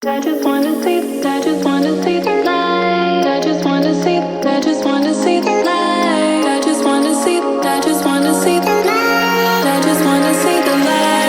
I just wanna see, I just wanna see the light. I just wanna see, I just wanna see the light. I just wanna see, I just wanna see the light. I just wanna see the light.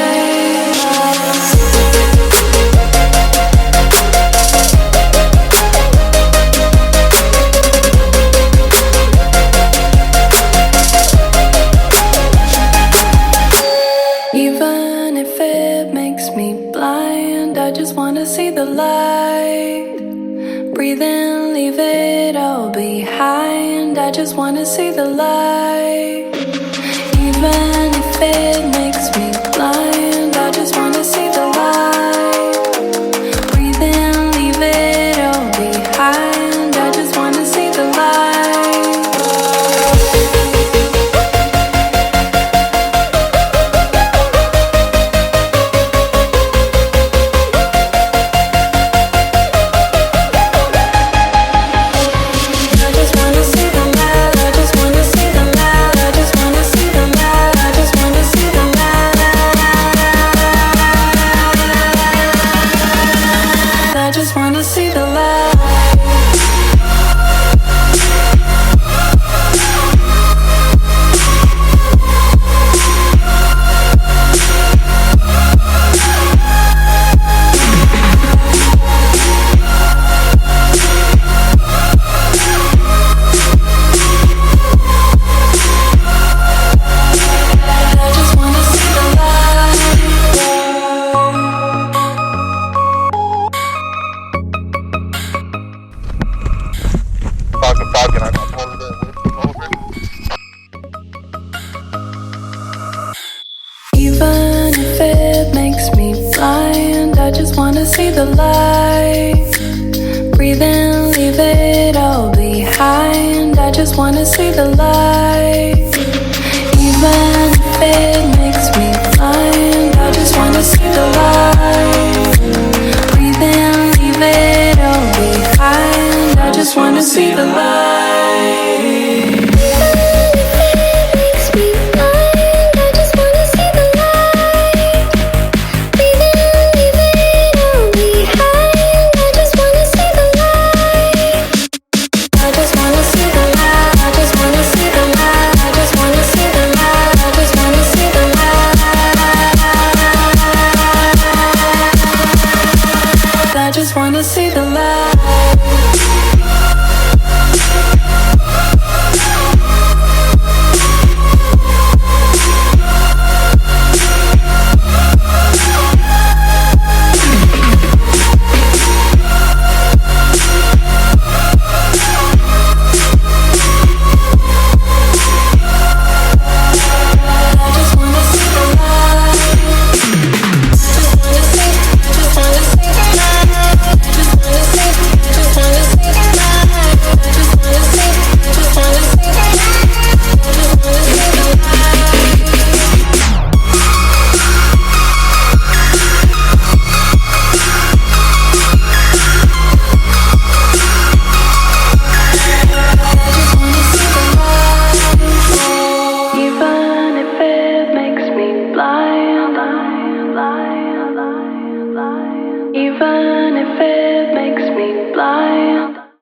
Even if it makes me blind, I just wanna see the light. Breathe in, leave it all behind. I just wanna see the light. Even if it makes me blind, I just wanna see the light. Breathe in, leave it all behind. I just wanna see the light. I just wanna see the light. Falcon, I got pulled in over. Even if it makes me blind, I just wanna see the light. Breathe in, leave it all behind. I just wanna see the light. Even if it makes me blind, I just wanna see the light. Breathe in, leave it all behind. I just wanna see the light. I just wanna see the light.